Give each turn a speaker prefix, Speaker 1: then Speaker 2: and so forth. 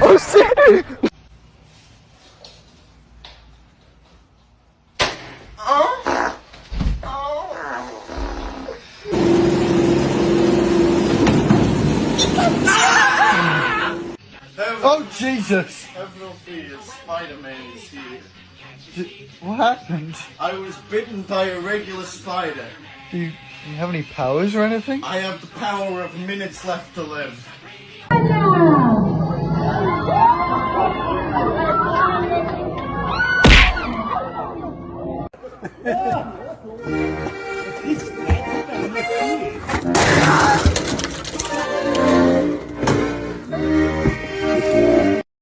Speaker 1: Oh shit! Oh Jesus!
Speaker 2: Several feet of Spider-Man is here.
Speaker 1: What happened?
Speaker 2: I was bitten by a regular spider.
Speaker 1: Do you have any powers or anything?
Speaker 2: I have the power of minutes left to live.